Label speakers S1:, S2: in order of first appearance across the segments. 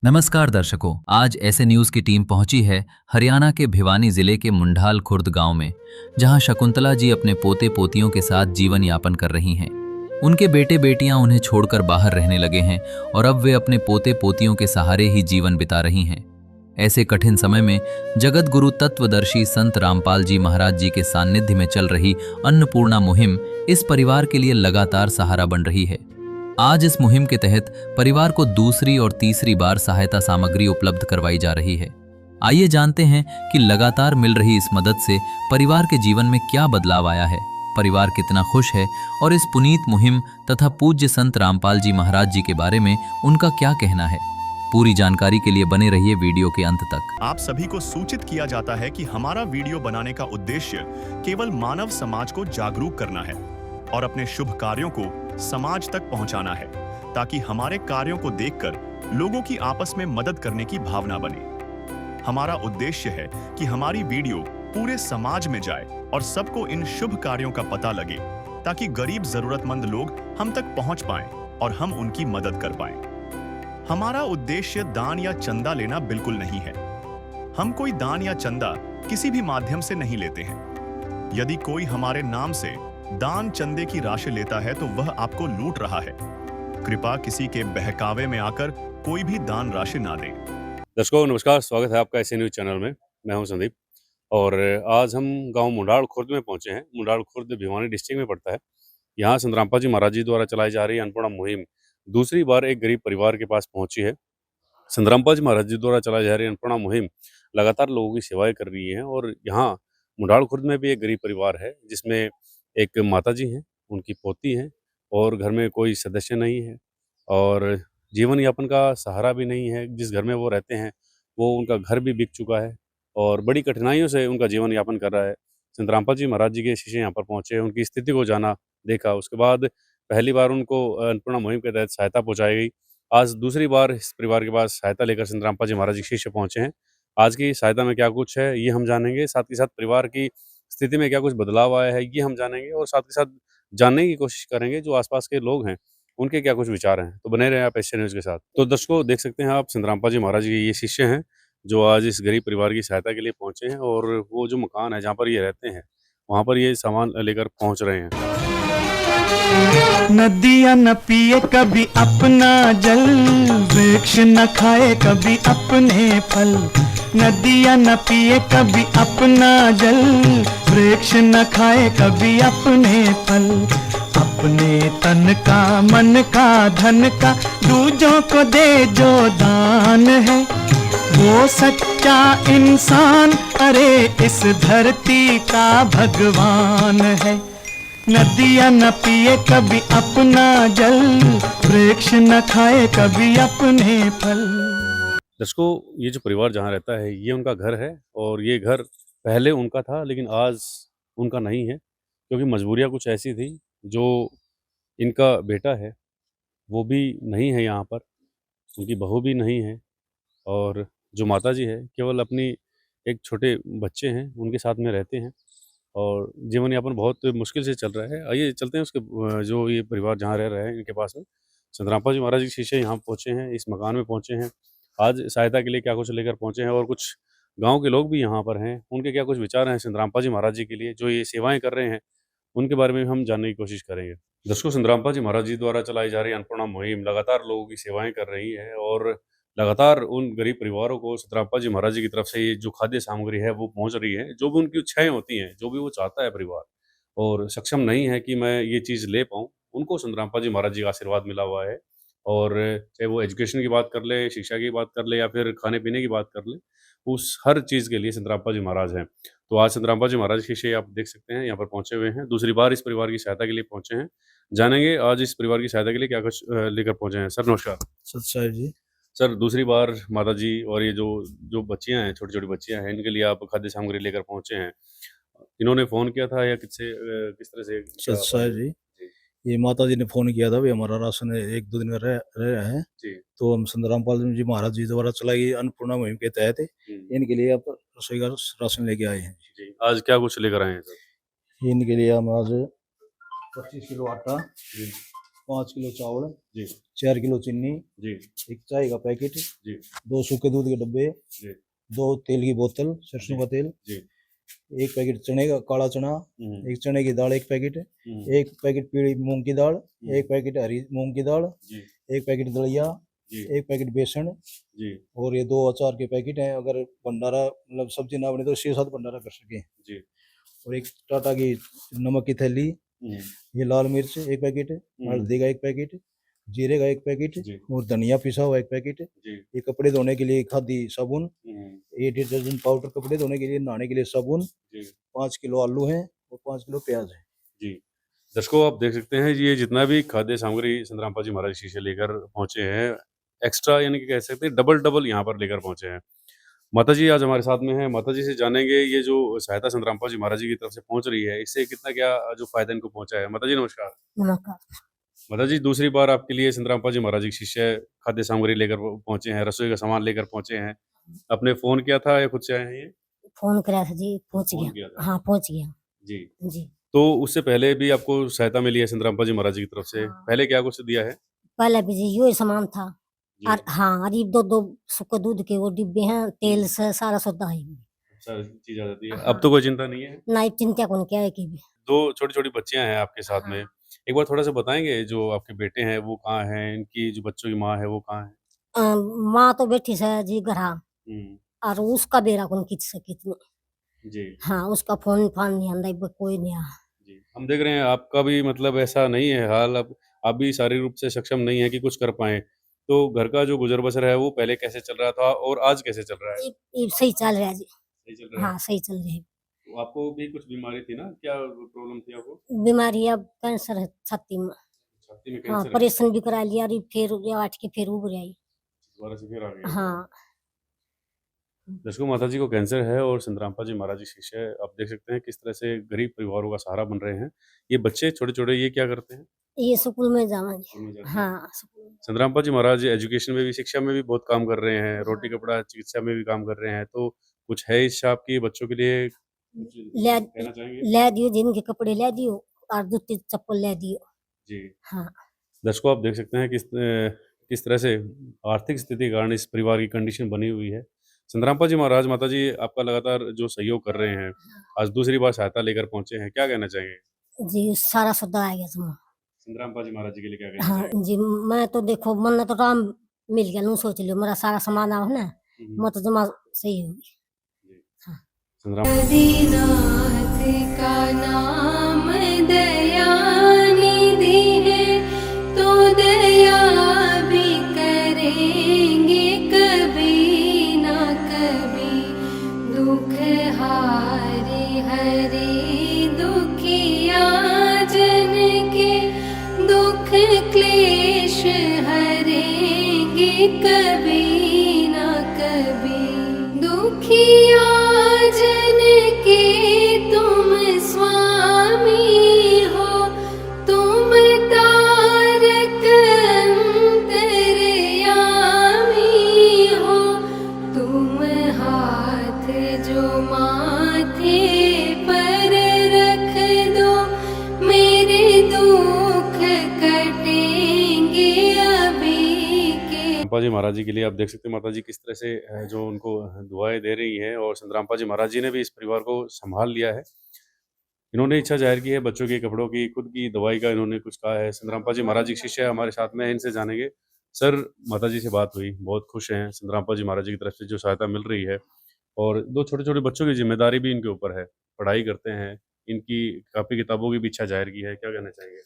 S1: नमस्कार दर्शकों, आज ऐसे न्यूज की टीम पहुंची है हरियाणा के भिवानी जिले के मुंडाल खुर्द गांव में, जहां शकुंतला जी अपने पोते पोतियों के साथ जीवन यापन कर रही हैं। उनके बेटे बेटियां उन्हें छोड़कर बाहर रहने लगे हैं और अब वे अपने पोते पोतियों के सहारे ही जीवन बिता रही हैं। ऐसे कठिन समय में जगत गुरु तत्वदर्शी संत रामपाल जी महाराज जी के सानिध्य में चल रही अन्नपूर्णा मुहिम इस परिवार के लिए लगातार सहारा बन रही है। आज इस मुहिम के तहत परिवार को दूसरी और तीसरी बार सहायता सामग्री उपलब्ध करवाई जा रही है। आइए जानते हैं कि लगातार मिल रही इस मदद से परिवार के जीवन में क्या बदलाव आया है, परिवार कितना खुश है और इस पुनीत मुहिम तथा पूज्य संत रामपाल जी महाराज जी के बारे में उनका क्या कहना है। पूरी जानकारी के लिए बने रहिए वीडियो के अंत तक।
S2: आप सभी को सूचित किया जाता है कि हमारा वीडियो बनाने का उद्देश्य केवल मानव समाज को जागरूक करना है और अपने शुभ कार्यों को समाज तक पहुंचाना है, ताकि हमारे कार्यों को देखकर लोगों की आपस में मदद करने की भावना बने। हमारा उद्देश्य है कि हमारी वीडियो पूरे समाज में जाए और सबको इन शुभ कार्यों का पता लगे, ताकि गरीब जरूरतमंद लोग हम तक पहुंच पाएं और हम उनकी मदद कर पाएं। हमारा उद्देश्य दान या चंदा लेना बिल्कुल नहीं है। हम कोई दान या चंदा किसी भी माध्यम से नहीं लेते हैं। यदि कोई हमारे नाम से दान चंदे की राशि लेता है तो वह आपको लूट रहा है। कृपया किसी के बहकावे में आकर कोई भी दान राशि ना दें।
S3: दर्शकों नमस्कार, स्वागत है आपका ऐसे न्यूज चैनल में। मैं हूं संदीप और आज हम गांव मुंडाल खुर्द में पहुंचे हैं। मुंडाल खुर्द भिवानी डिस्ट्रिक्ट में पड़ता है। यहां संत रामपाल जी महाराज जी द्वारा चलाई जा रही अन्नपूर्णा मुहिम दूसरी बार एक गरीब परिवार के पास पहुंची है। संत रामपाल जी महाराज जी द्वारा चलाई जा रही अन्नपूर्णा मुहिम लगातार लोगों की सेवाएं कर रही है और यहाँ मुंडाल खुर्द में भी एक गरीब परिवार है, जिसमें एक माता जी हैं, उनकी पोती हैं और घर में कोई सदस्य नहीं है और जीवन यापन का सहारा भी नहीं है। जिस घर में वो रहते हैं वो उनका घर भी बिक चुका है और बड़ी कठिनाइयों से उनका जीवन यापन कर रहा है। संत रामपाल जी महाराज जी के शिष्य यहाँ पर पहुँचे, उनकी स्थिति को जाना, देखा। उसके बाद पहली बार उनको अन्नपूर्णा मुहिम के तहत सहायता पहुँचाई गई। आज दूसरी बार इस परिवार के पास सहायता लेकर संत रामपाल जी महाराज जी के शिष्य पहुँचे हैं। आज की सहायता में क्या कुछ है ये हम जानेंगे, साथ ही साथ परिवार की स्थिति में क्या कुछ बदलाव आया है ये हम जानेंगे और साथ ही साथ जानने की कोशिश करेंगे जो आसपास के लोग हैं उनके क्या कुछ विचार हैं। तो बने रहें आप एशिया न्यूज़ के साथ। तो दर्शकों देख सकते हैं आप, संत रामपाल जी महाराज के ये शिष्य हैं जो आज इस गरीब परिवार की सहायता के लिए पहुंचे हैं और वो जो मकान है जहाँ पर ये रहते हैं वहाँ पर ये सामान लेकर पहुंच रहे हैं।
S4: नदियाँ न पिए कभी अपना जल, वृक्ष न खाए कभी अपने फल। नदियाँ न पिए कभी अपना जल, वृक्ष न खाए कभी अपने फल। अपने तन का मन का धन का दूजों को दे जो दान है, वो सच्चा इंसान अरे इस धरती का भगवान है। नदियाँ न पिए कभी अपना जल, वृक्ष न खाए कभी अपने फल।
S3: दर्शकों ये जो परिवार जहाँ रहता है ये उनका घर है और ये घर पहले उनका था लेकिन आज उनका नहीं है, क्योंकि मजबूरियाँ कुछ ऐसी थी। जो इनका बेटा है वो भी नहीं है यहाँ पर, उनकी बहू भी नहीं है और जो माताजी है केवल अपनी एक छोटे बच्चे हैं उनके साथ में रहते हैं और जीवन यापन बहुत मुश्किल से चल रहा है। आइए चलते हैं उसके जो ये परिवार जहाँ रह रहे हैं इनके पास में। संत रामपाल जी महाराज के शिष्य यहाँ पहुँचे हैं, इस मकान में पहुँचे हैं। आज सहायता के लिए क्या कुछ लेकर पहुँचे हैं और कुछ गाँव के लोग भी यहाँ पर हैं, उनके क्या कुछ विचार हैं संत रामपाल जी महाराज जी के लिए जो ये सेवाएँ कर रहे हैं उनके बारे में हम जानने की कोशिश करेंगे। दर्शकों संत रामपाल जी महाराज जी द्वारा चलाई जा रही अन्नपूर्णा मुहिम लगातार लोगों की सेवाएं कर रही है और लगातार उन गरीब परिवारों को संत रामपाल जी महाराज जी की तरफ से ये जो खाद्य सामग्री है वो पहुंच रही है। जो भी उनकी इच्छाएं होती हैं, जो भी वो चाहता है परिवार और सक्षम नहीं है कि मैं ये चीज़ ले पाऊँ, उनको संत रामपाल जी महाराज जी का आशीर्वाद मिला हुआ है। और चाहे वो एजुकेशन की बात कर ले, शिक्षा की बात कर ले या फिर खाने पीने की बात कर ले, उस हर चीज़ के लिए संत रामपाल जी महाराज हैं। तो आज संत रामपाल जी महाराज के शिष्य आप देख सकते हैं यहाँ पर पहुंचे हुए हैं, दूसरी बार इस परिवार की सहायता के लिए पहुंचे हैं। जानेंगे आज इस परिवार की सहायता के लिए क्या कुछ लेकर पहुंचे हैं। सर नमस्कार।
S4: सत साहिब जी।
S3: सर दूसरी बार माता जी और ये जो जो बच्चियां हैं, छोटी छोटी बच्चियां हैं, इनके लिए आप खाद्य सामग्री लेकर पहुंचे हैं। इन्होंने फोन किया था या किस तरह से
S4: सत साहिब जी, ये माता जी ने फोन किया था, भी हमारा राशन एक दो दिन में रह रहे हैं,
S3: जी
S4: तो हम संत रामपाल जी महाराज जी द्वारा चलाई गई अन्नपूर्णा मुहिम के तहत इनके लिए आप रसोई का राशन लेके आए हैं।
S3: जी आज क्या कुछ लेकर आए हैं सर?
S4: इनके लिए हम आज 25 किलो आटा
S5: 5 किलो चावल,
S3: जी
S5: 4 किलो चीनी,
S3: जी
S5: एक चाय का पैकेट,
S3: जी
S5: 2 सूखे दूध के डब्बे,
S3: जी
S5: 2 तेल की बोतल, सरसों का तेल,
S3: जी
S5: एक पैकेट चने का काला चना, एक चने की दाल एक पैकेट, एक पैकेट पीली मूंग की दाल, एक पैकेट हरी मूंग की दाल,
S3: जी
S5: एक पैकेट दलिया,
S3: जी
S5: एक पैकेट बेसन,
S3: जी
S5: और ये 2 अचार के पैकेट हैं। अगर भंडारा मतलब सब्जी ना बने तो 6-7 भंडारा कर सके।
S3: जी
S5: और एक टाटा की नमक की थैली, ये लाल मिर्च एक पैकेट, हल्दी का एक पैकेट, जीरे का एक पैकेट,
S3: जी
S5: और धनिया पिसा हुआ एक पैकेट,
S3: जी
S5: ये कपड़े धोने के लिए खादी साबुन, ये डिटर्जेंट पाउडर, कपड़े धोने के लिए, नहाने के लिए साबुन,
S3: जी
S5: 5 किलो आलू हैं और 5 किलो प्याज है।
S3: जी दर्शकों, आप देख सकते हैं ये जितना भी खाद्य सामग्री संतरामपा जी महाराज शीशे लेकर पहुंचे हैं, एक्स्ट्रा यानी कि कह सकते हैं डबल डबल यहाँ पर लेकर पहुंचे हैं। माता जी आज हमारे साथ में हैं, माता जी से जानेंगे ये जो सहायता संतरामपा जी महाराज जी की तरफ से पहुंच रही है, इससे कितना क्या जो फायदा इनको पहुंचा है। माता जी नमस्कार।
S6: नमस्कार।
S3: माता जी दूसरी बार आपके लिए संतरामपा जी महाराज जी के शिष्य खाद्य सामग्री लेकर पहुंचे हैं, रसोई का सामान लेकर पहुंचे हैं। आपने फोन किया था या खुद से आए हैं ये?
S6: फोन कराया था जी, पहुंच
S3: फोन
S6: गया।
S3: किया था।
S6: हाँ, पहुंच गया
S3: जी
S6: जी।
S3: तो उससे पहले भी आपको सहायता मिली है संतरामपा जी महाराज जी की तरफ से?
S6: हाँ।
S3: पहले क्या कुछ दिया है?
S6: पहले भी जी यो ही सामान था।
S3: जी
S6: और हाँ, अरे 2-2 सूखे दूध के वो डिब्बे हैं, तेल से सारा सौदा है।
S3: सारी चीज आ जाती है।
S6: हाँ।
S3: अब तो कोई चिंता नहीं है।
S6: ना चिंता कौन क्या है कि भी।
S3: 2 छोटी-छोटी बच्चियाँ हैं आपके साथ में।
S6: हाँ।
S3: एक बार थोड़ा-सा बताएँगे जो आपके बेटे हैं वो कहाँ हैं? इनकी जो बच्चों की माँ है वो कहाँ है?
S6: माँ तो बैठी से जी घरा,
S3: हुँ,
S6: और उसका बेरा कौन खींच सके इतने।
S3: जी,
S6: हाँ, उसका फोन-फान नहीं आंदा, कोई नहीं आ।
S3: जी। हम देख रहे हैं आपका भी मतलब ऐसा नहीं है हाल, अब आप भी शारीरिक रूप से सक्षम नहीं हैं कि कुछ कर पाएँ। तो घर का जो गुज़र-बसर है वो पहले कैसे चल रहा था और आज कैसे चल रहा है?
S6: ये सही चल रहा है जी।
S3: सही चल रहा है?
S6: हाँ, सही चल रहा है।
S3: तो आपको भी कुछ बीमारी थी ना? क्या प्रॉब्लम थी आपको?
S6: बीमारी अब कैंसर है छाती में।
S3: छाती में
S6: हाँ,
S3: कैंसर है?
S6: ऑपरेशन भी करा लिया, अरे फिर उठ के फिर उभ आई।
S3: दोबारा से फिर आ गया?
S6: हाँ।
S3: दर्शकों, माता जी को कैंसर है और संतरामपा जी महाराज जी शिष्य है। आप देख सकते हैं किस तरह से गरीब परिवारों का सहारा बन रहे हैं। ये बच्चे छोटे-छोटे ये क्या करते हैं?
S6: ये स्कूल में जाना जी।
S3: स्कूल में जाते हैं।
S6: हाँ, स्कूल में।
S3: संतरामपा जी महाराज एजुकेशन में भी, शिक्षा में भी बहुत काम कर रहे हैं, रोटी कपड़ा चिकित्सा में भी काम कर रहे हैं। तो कुछ है इच्छा आपकी बच्चों के लिए कुछ
S6: ले
S3: कहना चाहेंगे?
S6: ले दियो, जिनके कपड़े ले दियो और जूती चप्पल ले दियो।
S3: जी।
S6: हाँ।
S3: दर्शकों, आप देख सकते हैं किस तरह से आर्थिक स्थिति के कारण इस परिवार की कंडीशन बनी हुई है। संतरामपा जी महाराज माता जी आपका लगातार जो सहयोग कर रहे हैं, आज दूसरी बार सहायता लेकर पहुँचे हैं, क्या कहना चाहेंगे?
S6: जी, सारा सौदा आ गया जमा।
S3: संतरामपा जी महाराज जी के लिए क्या कहना
S6: हाँ
S3: चाहेंगे?
S6: जी, मैं तो देखो मन तो राम मिल गया, नू सोच लियो मेरा सारा सामान आओ ना,
S3: हुँ,
S6: मैं तो जमा सही होगी।
S3: जी।
S6: हाँ।
S3: संतराम
S7: दीनाथ का नाम दयानिधि है, तो दया भी करेंगे कभी ना कभी। दुख हारे हरे दुखिया जन के, दुख क्लेश हरेंगे कभी ना कभी। दुखिया जन के तुम स्वामी हो, तुम तारक अंतर्यामी हो। तुम हाथ जो माथे पर रख दो, मेरे दुख कटेंगे अभी के।
S3: संतरामपा जी महाराज जी के लिए आप देख सकते हैं माता जी किस तरह से जो उनको दुआएं दे रही हैं और संतरामपा जी महाराज जी ने भी इस परिवार को संभाल लिया है। इन्होंने इच्छा जाहिर की है बच्चों के कपड़ों की, खुद की दवाई का इन्होंने कुछ कहा है। संतरामपा जी महाराज जी के शिष्य हमारे साथ में हैं, इनसे जानेंगे। सर, माता जी से बात हुई, बहुत खुश हैं संतरामपा जी महाराज जी की तरफ से जो सहायता मिल रही है और 2 छोटे-छोटे बच्चों की ज़िम्मेदारी भी इनके ऊपर है, पढ़ाई करते हैं, इनकी कापी किताबों की भी इच्छा जाहिर की है, क्या कहना चाहेंगे?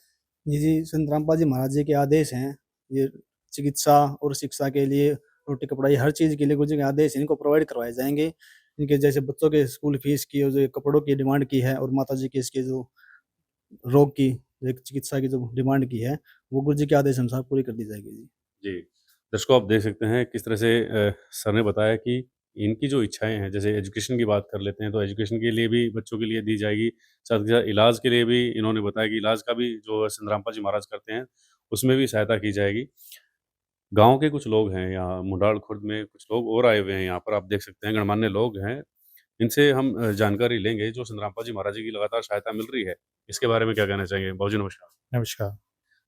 S5: ये जी संतरामपा जी महाराज जी के आदेश हैं। ये चिकित्सा और शिक्षा के लिए, रोटी कपड़ा, ये हर चीज़ के लिए गुरु जी के आदेश हैं, इनको प्रोवाइड करवाए जाएँगे। इनके जैसे बच्चों के स्कूल फीस की और जो कपड़ों की डिमांड की है, और माता जी की इसके जो रोग की, एक चिकित्सा की जो डिमांड की है, वो गुरु जी के आदेश अनुसार पूरी कर दी जाएगी जी।
S3: जी। दर्शकों, आप देख सकते हैं किस तरह से सर ने बताया कि इनकी जो इच्छाएँ हैं, जैसे एजुकेशन की बात कर लेते हैं, तो एजुकेशन के लिए भी बच्चों के लिए दी जाएगी। साथ ही साथ इलाज के लिए भी इन्होंने बताया कि इलाज का भी जो संतरामपा जी महाराज करते हैं, उसमें भी सहायता की जाएगी। गाँव के कुछ लोग हैं यहाँ, मुंडाल खुर्द में कुछ लोग और आए हुए हैं यहाँ पर, आप देख सकते हैं गणमान्य लोग हैं। इनसे हम जानकारी लेंगे जो संतरामपा जी महाराज जी की लगातार सहायता मिल रही है, इसके बारे में क्या कहना चाहेंगे? बाबूजी नमस्कार।
S5: नमस्कार।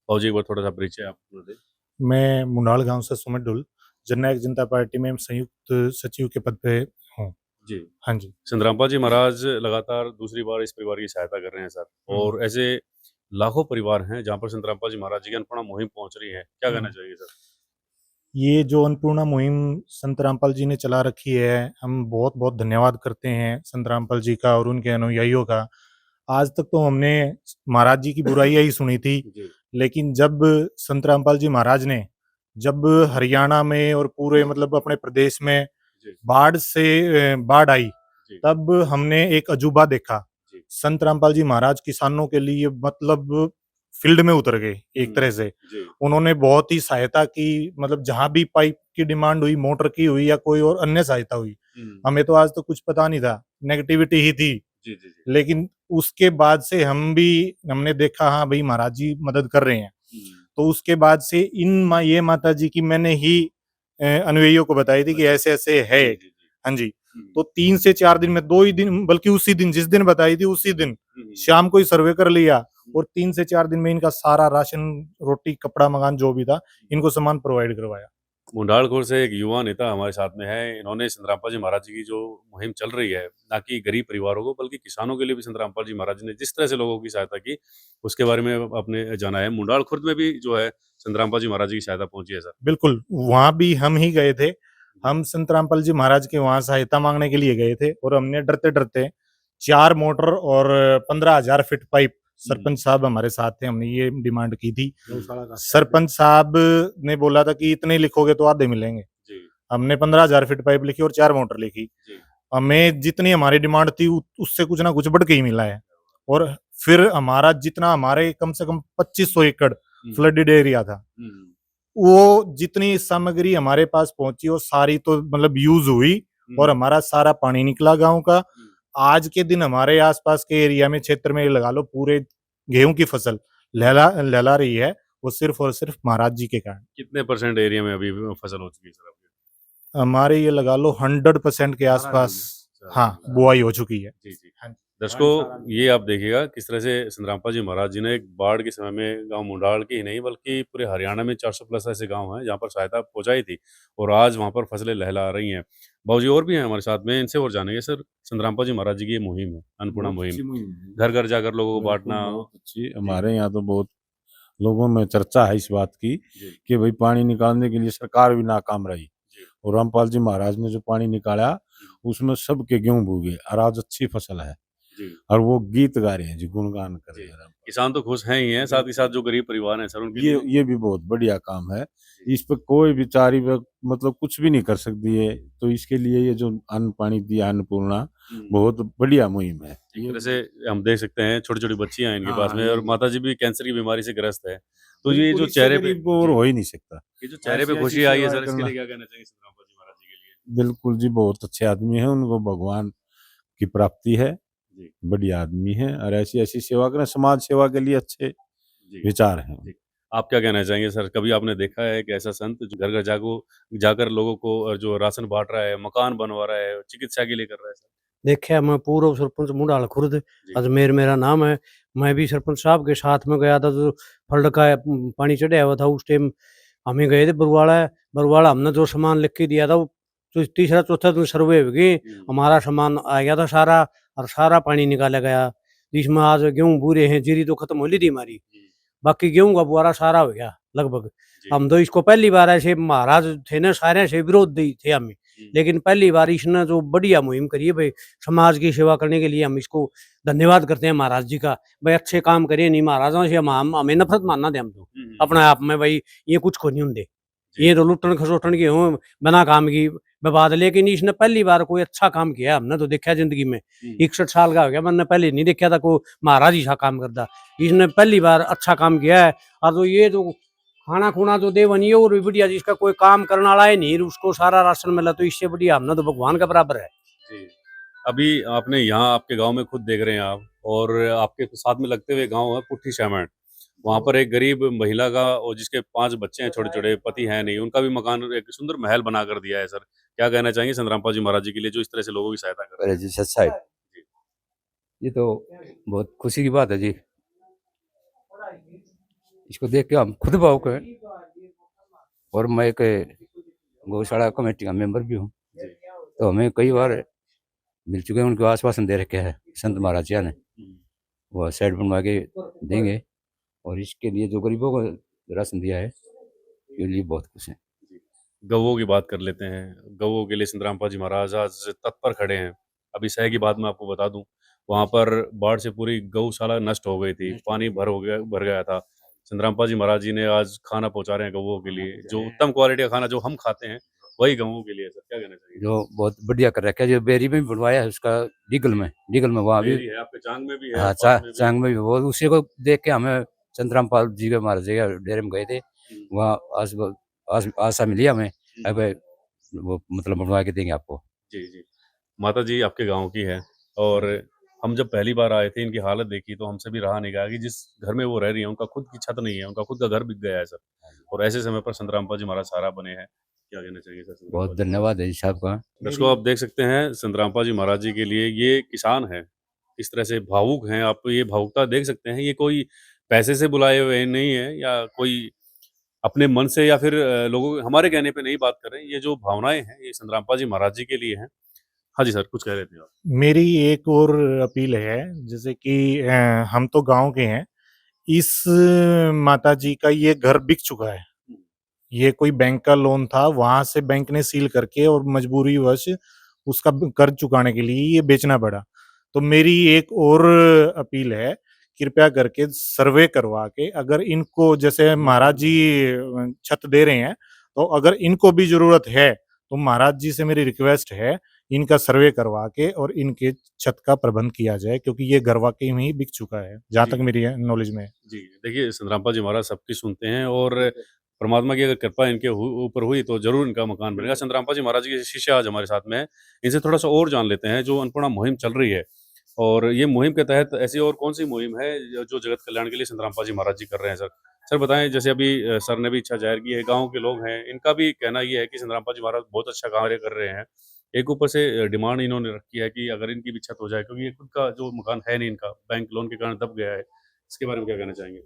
S3: और जी एक बार थोड़ा सा परिचय आप अपना दें।
S8: मैं मुंडाल गांव से सुमित डुल जननायक जनता पार्टी में संयुक्त सचिव के पद पे हूँ।
S3: जी
S8: हाँ जी।
S3: संतरामपाल जी महाराज लगातार दूसरी बार इस परिवार की सहायता कर रहे हैं सर, और ऐसे लाखों परिवार हैं जहाँ पर संतरामपाल जी महाराज जी की अन्नपूर्णा मुहिम पहुंच रही है, क्या कहना चाहिए सर?
S8: ये जो अन्नपूर्णा मुहिम संत रामपाल जी ने चला रखी है, हम बहुत बहुत धन्यवाद करते हैं संत रामपाल जी का और उनके अनुयायियों का। आज तक तो हमने महाराज जी की बुराइयां ही सुनी थी,
S3: जी
S8: लेकिन जब संत रामपाल जी महाराज ने जब हरियाणा में और पूरे मतलब अपने प्रदेश में
S3: जी
S8: बाढ़ आई,
S3: जी
S8: तब हमने एक अजूबा देखा।
S3: जी
S8: संत रामपाल जी महाराज किसानों के लिए मतलब फील्ड में उतर गए एक तरह से।
S3: जी
S8: उन्होंने बहुत ही सहायता की, मतलब जहां भी पाइप की डिमांड हुई, मोटर की हुई या कोई और अन्य सहायता हुई, हमें तो आज तक कुछ पता नहीं था, नेगेटिविटी ही थी।
S3: जी जी
S8: लेकिन उसके बाद से हमने देखा, हाँ भाई महाराज जी मदद कर रहे हैं। तो उसके बाद से ये माता जी की मैंने ही अनुयायियों को बताई थी कि ऐसे ऐसे है। हाँ जी। तो 3 से 4 दिन में, 2 ही दिन, बल्कि उसी दिन जिस दिन बताई थी उसी दिन शाम को ही सर्वे कर लिया, और 3 से 4 दिन में इनका सारा राशन, रोटी, कपड़ा, मकान जो भी था, इनको सामान प्रोवाइड करवाया।
S3: मुंडालखोर से एक युवा नेता हमारे साथ में है। इन्होंने संतरामपाल जी महाराज जी की जो मुहिम चल रही है, ना कि गरीब परिवारों को बल्कि किसानों के लिए भी संतरामपाल जी महाराज जी ने जिस तरह से लोगों की सहायता की, उसके बारे में आपने जाना है। मुंडाल खुर्द में भी जो है संतरामपाल जी महाराज जी की सहायता पहुंची है सर।
S8: बिल्कुल, वहां भी हम ही गए थे। हम संत रामपाल जी महाराज के वहां सहायता मांगने के लिए गए थे, और हमने डरते डरते 4 मोटर और 15,000 फीट पाइप, सरपंच साहब हमारे साथ थे, हमने ये डिमांड की थी। सरपंच साहब ने बोला था कि इतने लिखोगे तो आधे मिलेंगे।
S3: जी
S8: हमने 15,000 फीट पाइप लिखी और 4 मोटर लिखी।
S3: जी
S8: हमें जितनी हमारी डिमांड थी उससे कुछ ना कुछ बढ़ के ही मिला है। और फिर हमारा जितना, हमारे कम से कम 2500 एकड़ फ्लडेड एरिया था, वो जितनी सामग्री हमारे पास पहुंची वो सारी तो मतलब यूज हुई, और हमारा सारा पानी निकला गांव का। आज के दिन हमारे आसपास के एरिया में, क्षेत्र में लगा लो, पूरे गेहूं की फसल लहला रही है, वो सिर्फ और सिर्फ महाराज जी के कारण।
S3: कितने % एरिया में अभी फसल हो चुकी है सर आपकी?
S8: हमारे ये लगा लो 100% के आसपास, हाँ, बुआई हो चुकी है।
S3: जी जी दर्शकों, ये आप देखिएगा किस तरह से संतरामपाल जी महाराज जी ने एक बाढ़ के समय में गांव मुंडाल के ही नहीं बल्कि पूरे हरियाणा में 400 प्लस ऐसे गांव हैं जहां पर सहायता पहुंचाई थी, और आज वहां पर फसलें लहला रही हैं। बाबूजी और भी हैं हमारे साथ में, इनसे और जानेंगे। सर, संतरामपाल जी महाराज जी की ये मुहिम है, अन्नपूर्णा मुहिम, घर घर जाकर लोगों को बांटना।
S9: बहुत अच्छी, हमारे यहाँ तो बहुत लोगों में चर्चा है इस बात की कि भाई पानी निकालने के लिए सरकार भी नाकाम रही, और रामपाल जी महाराज ने जो पानी निकाला उसमें सबके गेहूं भूगे और आज अच्छी फसल है, और वो गीत गा रहे हैं जी, गुणगान कर रहे हैं।
S3: किसान तो खुश हैं ही हैं, साथ ही साथ जो गरीब परिवार हैं सर उनके
S9: ये भी बहुत बढ़िया काम है। इस पे कोई बेचारी मतलब कुछ भी नहीं कर सकती है, तो इसके लिए ये जो अन्न पानी दिया अन्नपूर्णा, बहुत बढ़िया मुहिम है।
S3: एक तरह से हम देख सकते हैं छोटी छोटी बच्चियां हैं इनके पास में, और माता जी भी कैंसर की बीमारी से ग्रस्त है। तो ये जो चेहरे पे
S9: और हो ही नहीं सकता,
S3: ये जो चेहरे पे खुशी आई है सर, इसके लिए क्या कहना चाहिए संतरामपाल जी महाराज जी के लिए?
S9: बिल्कुल जी, बहुत अच्छे आदमी है, उनको भगवान की प्राप्ति है, बढ़िया आदमी है, और ऐसी ऐसी सेवा करें, समाज सेवा के लिए अच्छे विचार हैं।
S3: आप क्या कहना चाहेंगे सर? कभी आपने देखा है कि ऐसा संत जो घर घर जाकर लोगों को जो राशन बांट रहा है, मकान बनवा रहा है, चिकित्सा के लिए कर रहा है सर?
S10: देखिए, मैं पूर्व सरपंच मुंडाल खुर्द, अजमेर मेरा नाम है। मैं भी सरपंच साहब के साथ में गया था, जो फ्लड का पानी चढ़ा हुआ था, उस टाइम हमें गए थे बरवाड़ा हमने जो सामान लिख के दिया था, वो तो तीसरा चौथा दिन सर्वे हो गई, हमारा सामान आ गया था सारा, और सारा पानी निकाला गया। जिसमें आज गेहूं बूरे हैं, जीरी तो खत्म हो ली थी हमारी, बाकी गेहूं का बुआरा सारा हो गया लगभग। हम तो इसको पहली बार ऐसे, महाराज थे ना सारे से विरोधी थे हमें, लेकिन पहली बार इसने जो बढ़िया मुहिम करी है भाई, समाज की सेवा करने के लिए हम इसको धन्यवाद करते हैं महाराज जी का। भाई अच्छे काम करिए, नहीं महाराजों से हमें नफरत मानना दे, हम तो अपने आप में भाई ये कुछ को नहीं होंगे, ये तो लुटन खसोटन के हों बिना काम की विवाद। लेकिन इसने पहली बार कोई अच्छा काम किया, हमने तो देखा जिंदगी में 61 साल का हो गया, मैंने पहले नहीं देखा था कोई महाराज ही सा काम करता। इसने पहली बार अच्छा काम किया है। और तो ये जो खाना खुना जो दे बनी है और भी बढ़िया, जिसका कोई काम करने वाला है नहीं, उसको सारा राशन मिला, तो इससे बढ़िया हमने तो भगवान का बराबर है
S3: जी। अभी आपने यहाँ आपके गांव में खुद देख रहे हैं आप, और आपके साथ में लगते हुए गांव है पुट्ठी शामण, वहाँ पर एक गरीब महिला का, और जिसके 5 बच्चे हैं छोटे छोटे, पति है नहीं, उनका भी मकान एक सुंदर महल बना कर दिया है सर। क्या कहना चाहेंगे संतरामपाल जी महाराज जी के लिए जो इस तरह से लोगों की सहायता कर रहे हैं?
S11: जी सच्चा है, ये तो बहुत खुशी की बात है जी। इसको देख के हम खुद भावुक हैं। और मैं एक गौशाला कमेटी का मेंबर भी हूँ, तो हमें कई बार मिल चुके हैं, उनके आश्वासन दे रखे हैं संत महाराज जी ने, वो साइड बनवा के देंगे। और इसके लिए जो गरीबों को राशन दिया है, इसके लिए बहुत खुश हैं।
S3: गौओं की बात कर लेते हैं। गौओं के लिए संत रामपाल जी महाराज आज तत्पर खड़े हैं। अभी सह की बात मैं आपको बता दूं, वहां पर बाढ़ से पूरी गौशाला नष्ट हो गई थी, पानी भर गया था। संत रामपाल जी महाराज जी ने आज खाना पहुंचा रहे हैं गौओं के लिए, जो उत्तम क्वालिटी का खाना जो हम खाते हैं वही गौओं के लिए। सर क्या कहना चाहिए?
S11: जो बहुत बढ़िया कर रखा है, जो बेरी में भी बनवाया है उसका, डीगल में वहाँ भी
S3: डेयरी है आपके चांग में भी है,
S11: हाँ,
S3: पास में भी है।
S11: चांग में भी वो, उसी को देख के हमें संत रामपाल जी के महाराज जी के डेरे में गए थे, वहाँ आशा मिली हमें, अब वो मतलब बनवा के देंगे आपको।
S3: जी, जी। माता जी आपके गाँव की है, और हम जब पहली बार आए थे, इनकी हालत देखी तो हमसे भी रहा नहीं गया कि जिस घर में वो रह रही हैं, उनका खुद की छत नहीं है, उनका खुद का घर बिक गया है सर। और ऐसे समय पर संत रामपाल जी महाराज सहारा बने हैं। क्या कहना चाहिए सर? संत
S11: बहुत
S3: रामपाल जी?
S11: धन्यवाद है जी साहब का।
S3: दर्शकों, आप देख सकते हैं संत रामपाल जी महाराज जी के लिए ये किसान हैं, इस तरह से भावुक हैं। आप ये भावुकता देख सकते हैं, ये कोई पैसे से बुलाए हुए नहीं है या कोई अपने मन से या फिर लोगों हमारे कहने पे नहीं बात कर रहे हैं। ये जो भावनाएँ हैं, ये संत रामपाल जी महाराज जी के लिए हैं। हाँ जी सर, कुछ कह रहे थे आप?
S8: मेरी एक और अपील है, जैसे कि हम तो गांव के हैं, इस माता जी का ये घर बिक चुका है। ये कोई बैंक का लोन था, वहां से बैंक ने सील करके और मजबूरीवश उसका कर्ज चुकाने के लिए ये बेचना पड़ा। तो मेरी एक और अपील है, कृपया करके सर्वे करवा के, अगर इनको जैसे महाराज जी छत दे रहे हैं, तो अगर इनको भी जरूरत है तो महाराज जी से मेरी रिक्वेस्ट है, इनका सर्वे करवा के और इनके छत का प्रबंध किया जाए, क्योंकि ये घर वाकई में ही बिक चुका है, जहाँ तक मेरी नॉलेज में है।
S3: जी, देखिए संत रामपाल जी महाराज सबकी सुनते हैं, और परमात्मा की अगर कृपा इनके ऊपर हुई तो ज़रूर इनका मकान बनेगा। संत रामपाल जी महाराज जी के शिष्य आज हमारे साथ में हैं, इनसे थोड़ा-सा और जान लेते हैं, जो अन्नपूर्णा मुहिम चल रही है, और ये मुहिम के तहत ऐसी और कौन-सी मुहिम है जो जगत कल्याण के लिए संत रामपाल जी महाराज जी कर रहे हैं सर? सर बताएँ, जैसे अभी सर ने भी इच्छा ज़ाहिर की है, गाँव के लोग हैं, इनका भी कहना ये है कि संत रामपाल जी महाराज बहुत अच्छा कार्य कर रहे हैं। एक ऊपर से डिमांड इन्होंने रखी है कि अगर इनकी भी छत हो जाए, क्योंकि ये खुद का जो मकान है नहीं इनका, बैंक लोन के कारण दब गया है। इसके बारे में क्या कहना चाहेंगे?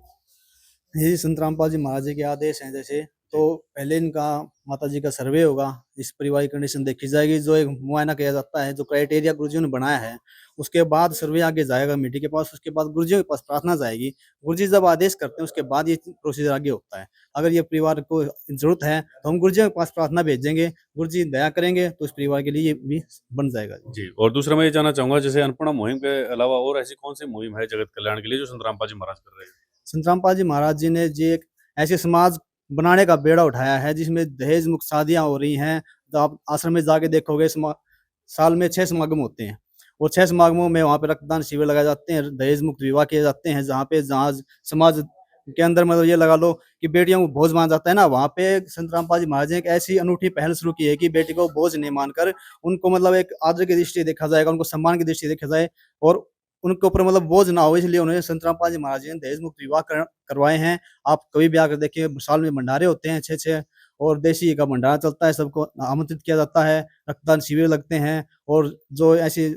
S5: ये संत रामपाल जी महाराज जी के आदेश हैं, जैसे तो पहले इनका माता जी का सर्वे होगा, इस परिवार की कंडीशन देखी जाएगी, जो एक मुआयना किया जाता है, जो क्राइटेरिया गुरुजियों ने बनाया है, उसके बाद सर्वे आगे जाएगा कमेटी के पास, उसके बाद गुरुजियों के पास प्रार्थना जाएगी। गुरुजी जब आदेश करते हैं उसके बाद ये प्रोसीजर आगे होता है। अगर ये परिवार को जरूरत है तो हम गुरुजियों के पास प्रार्थना भेजेंगे, गुरुजी दया करेंगे तो इस परिवार के लिए ये भी बन जाएगा।
S3: जी, और दूसरा मैं ये जानना चाहूँगा, जैसे अन्नपूर्णा मुहिम के अलावा और ऐसी कौन-सी मुहिम है जगत कल्याण के लिए जो संत रामपाल जी महाराज कर रहे हैं?
S5: संत रामपाल जी महाराज जी ने जी एक ऐसे समाज बनाने का बेड़ा उठाया है जिसमें दहेज मुक्त शादियां हो रही हैं। तो आप आश्रम में जाके देखोगे, साल में 6 समागम होते हैं, और 6 समागमों में वहाँ पे रक्तदान शिविर लगाए जाते हैं, दहेज मुक्त विवाह किए जाते हैं, जहाँ समाज के अंदर मतलब ये लगा लो कि बेटियों को बोझ माना जाता है ना, वहाँ पे संत रामपाल जी महाराज ने एक ऐसी अनूठी पहल शुरू की है कि बेटी को बोझ नहीं मानकर उनको मतलब एक आदर की दृष्टि देखा जाएगा, उनको सम्मान की दृष्टि देखा जाए, और उनके ऊपर मतलब बोझ ना हो, इसलिए उन्होंने संत रामपाल जी महाराज जी ने दहेज मुक्त विवाह करवाए हैं। आप कभी भी आकर देखिए, साल में भंडारे होते हैं 6-6, और देसी घी का भंडारा चलता है, सबको आमंत्रित किया जाता है, रक्तदान शिविर लगते हैं, और जो ऐसी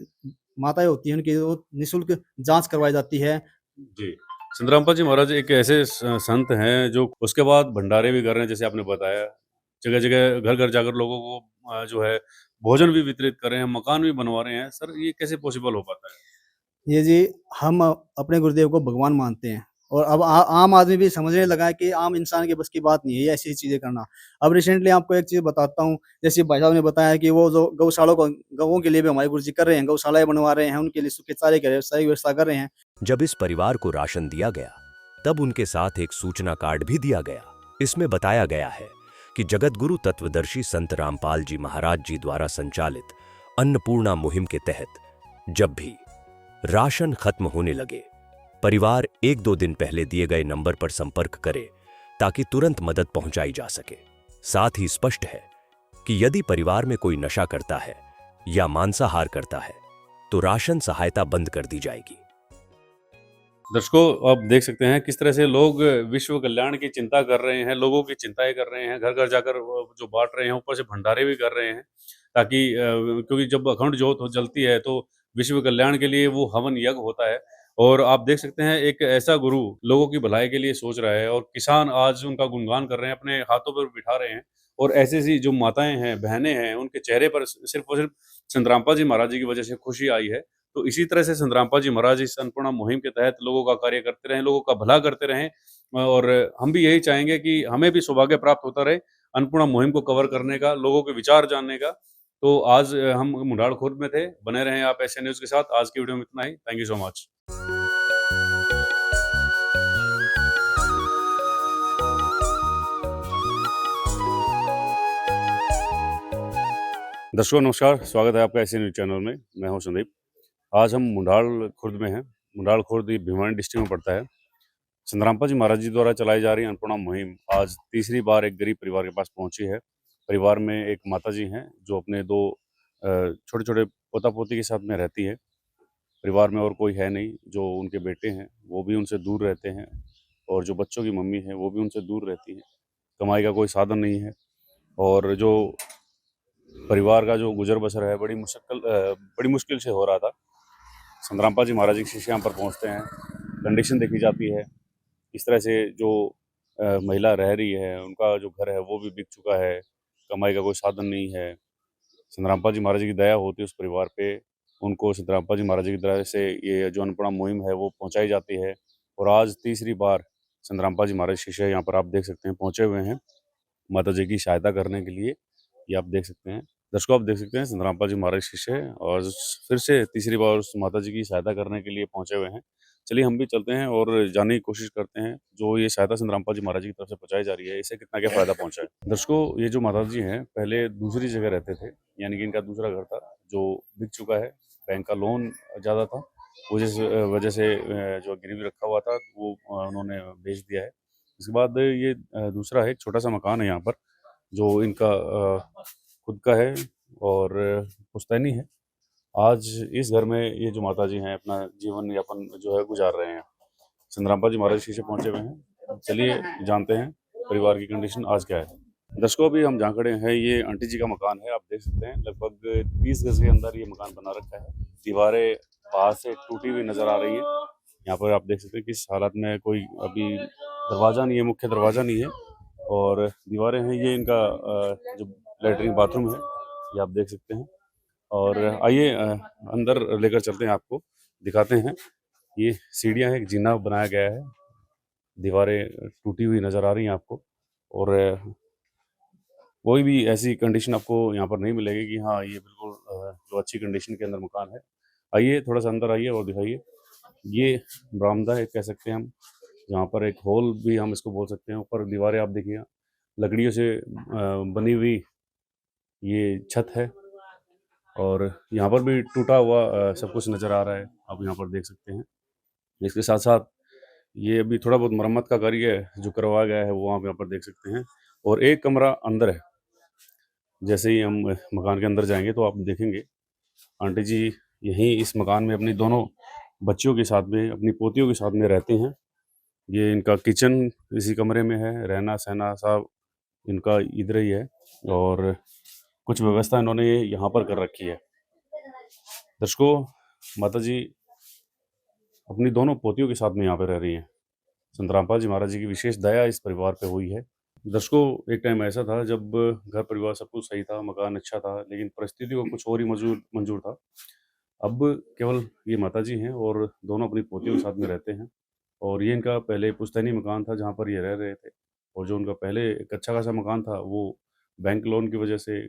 S5: माताएं होती हैं उनकी वो निःशुल्क जांच करवाई जाती है।
S3: जी। संत रामपाल जी महाराज एक ऐसे संत हैं जो उसके बाद भंडारे भी कर रहे हैं, जैसे आपने बताया। जगह-जगह, घर-घर जाकर लोगों को जो है भोजन भी वितरित कर रहे हैं, मकान भी बनवा रहे हैं। सर ये कैसे पॉसिबल हो पाता है?
S5: ये जी, हम अपने गुरुदेव को भगवान मानते हैं, और अब आम आदमी भी समझने लगा है कि आम इंसान के बस की बात नहीं है ये ऐसी चीज़ें करना। अब रिसेंटली आपको एक चीज़ बताता हूँ, जैसे भाई साहब ने बताया कि वो जो गौशालों को, गौओं के लिए भी हमारे गुरुजी कर रहे हैं, गौशालाएँ बनवा रहे हैं, उनके लिए सूखे चारे की सारी व्यवस्था कर रहे हैं।
S12: जब इस परिवार को राशन दिया गया, तब उनके साथ एक सूचना कार्ड भी दिया गया। इसमें बताया गया है कि जगत गुरु तत्वदर्शी संत रामपाल जी महाराज जी द्वारा संचालित अन्नपूर्णा मुहिम के तहत जब भी राशन खत्म होने लगे, परिवार 1-2 दिन पहले दिए गए नंबर पर संपर्क करे ताकि तुरंत मदद पहुंचाई जा सके। साथ ही स्पष्ट है कि यदि परिवार में कोई नशा करता है या मांसाहार करता है तो राशन सहायता बंद कर दी जाएगी।
S3: दर्शकों, आप देख सकते हैं किस तरह से लोग विश्व कल्याण की चिंता कर रहे हैं, लोगों की चिंताएं कर रहे हैं, घर-घर जाकर जो बाँट रहे हैं, ऊपर से भंडारे भी कर रहे हैं, ताकि क्योंकि जब अखंड ज्योत जलती है तो विश्व कल्याण के लिए वो हवन यज्ञ होता है, और आप देख सकते हैं एक ऐसा गुरु लोगों की भलाई के लिए सोच रहा है और किसान आज उनका गुणगान कर रहे हैं, अपने हाथों पर बिठा रहे हैं। और ऐसी-ऐसी जो माताएँ हैं, बहनें हैं, उनके चेहरे पर सिर्फ़ और सिर्फ़ संतरामपा जी महाराज जी की वजह से खुशी आई है। तो इसी तरह से संतरामपा जी महाराज इस अन्नपूर्णा मुहिम के तहत लोगों का कार्य करते रहें, लोगों का भला करते रहें और हम भी यही चाहेंगे कि हमें भी सौभाग्य प्राप्त होता रहे अन्नपूर्णा मुहिम को कवर करने का, लोगों के विचार जानने का। तो आज हम मुंडाल खुर्द में थे। बने रहें आप एशिया न्यूज़ के साथ। आज की वीडियो में इतना ही। Thank you so much. दर्शकों नमस्कार, स्वागत है आपका एशिया न्यूज़ चैनल में। मैं हूं संदीप। आज हम मुंडाल खुर्द में हैं। मुंडाल खुर्द ये भिवानी डिस्ट्रिक्ट में पड़ता है। संतरामपा जी महाराज जी द्वारा चलाई जा रही अन्नपूर्णा मुहिम आज तीसरी बार एक गरीब परिवार के पास पहुंची है। परिवार में एक माता जी हैं जो अपने 2 छोटे-छोटे पोता-पोती के साथ में रहती है। परिवार में और कोई है नहीं। जो उनके बेटे हैं वो भी उनसे दूर रहते हैं और जो बच्चों की मम्मी है वो भी उनसे दूर रहती है। कमाई का कोई साधन नहीं है और जो परिवार का जो गुजर बसर है बड़ी मुश्किल से हो रहा था। संतरामपा जी महाराज जी के शिष्य यहाँ पर पहुँचते हैं, कंडीशन देखी जाती है। इस तरह से जो महिला रह रही है, उनका जो घर है वो भी बिक चुका है, कमाई का कोई साधन नहीं है। संतरामपा जी महाराज जी की दया होती है उस परिवार पे, उनको संतरामपा जी महाराज जी की तरह से ये जो अन्नपूर्णा मुहिम है वो पहुँचाई जाती है। और आज तीसरी बार संतरामपा जी महाराज शिष्य यहाँ पर आप देख सकते हैं पहुँचे हुए हैं, माता जी की सहायता करने के लिए। ये आप देख सकते हैं। दर्शकों आप देख सकते हैं संतरामपा जी महाराज शिष्य है और फिर से तीसरी बार उस माता जी की सहायता करने के लिए पहुंचे हुए हैं। चलिए हम भी चलते हैं और जानने की कोशिश करते हैं जो ये सहायता संतरामपा जी महाराज जी की तरफ से पहुंचाई जा रही है, इससे कितना क्या फायदा पहुंचा है। दर्शकों ये जो माता जी हैं पहले दूसरी जगह रहते थे, यानी कि इनका दूसरा घर था जो बिक चुका है। बैंक का लोन ज़्यादा था, वजह से जो गिरवी रखा हुआ था वो उन्होंने बेच दिया है। इसके बाद ये दूसरा है, एक छोटा सा मकान है यहाँ पर जो इनका खुद का है और पुश्तैनी है। आज इस घर में ये जो माता जी हैं अपना जीवन यापन जो है गुजार रहे हैं। संतरामपा जी महाराज शीशे पहुंचे हुए हैं। चलिए जानते हैं परिवार की कंडीशन आज क्या है। दर्शकों अभी हम जहाँ खड़े हैं ये आंटी जी का मकान है। आप देख सकते हैं लगभग 30 गज के अंदर ये मकान बना रखा है। दीवारें बाहर से टूटी हुई नजर आ रही है। यहाँ पर आप देख सकते हैं किस हालत में, कोई अभी दरवाजा नहीं है, मुख्य दरवाजा नहीं है और दीवारें हैं। ये इनका जो लैट्रिन बाथरूम है ये आप देख सकते हैं। और आइए अंदर लेकर चलते हैं, आपको दिखाते हैं। ये सीढ़ियाँ हैं, एक जीना बनाया गया है, दीवारें टूटी हुई नज़र आ रही हैं आपको और कोई भी ऐसी कंडीशन आपको यहाँ पर नहीं मिलेगी कि हाँ ये बिल्कुल जो अच्छी कंडीशन के अंदर मकान है। आइए थोड़ा सा अंदर आइए और दिखाइए। ये बरामदा है कह सकते हैं हम, जहाँ पर एक हॉल भी हम इसको बोल सकते हैं। ऊपर दीवारें आप देखिए लकड़ियों से बनी हुई ये छत है और यहाँ पर भी टूटा हुआ सब कुछ नज़र आ रहा है, आप यहाँ पर देख सकते हैं। इसके साथ साथ ये अभी थोड़ा बहुत मरम्मत का कार्य जो करवाया गया है वो आप यहाँ पर देख सकते हैं। और एक कमरा अंदर है। जैसे ही हम मकान के अंदर जाएंगे तो आप देखेंगे आंटी जी यहीं इस मकान में अपनी दोनों बच्चियों के साथ में, अपनी पोतियों के साथ में रहते हैं। ये इनका किचन इसी कमरे में है, रहना सहना सब इनका इधर ही है और कुछ व्यवस्था इन्होंने यहाँ पर कर रखी है। दर्शकों माता जी अपनी दोनों पोतियों के साथ में यहाँ पे रह रही हैं। संतरामपा जी महाराज जी की विशेष दया इस परिवार पे हुई है। दर्शकों एक टाइम ऐसा था जब घर परिवार सब कुछ सही था, मकान अच्छा था, लेकिन परिस्थिति को कुछ और ही मंजूर था। अब केवल ये माता जी हैं और दोनों अपनी पोतियों के साथ में रहते हैं और ये इनका पहले पुश्तैनी मकान था जहाँ पर ये रह रहे थे और जो उनका पहले एक अच्छा खासा मकान था वो बैंक लोन की वजह से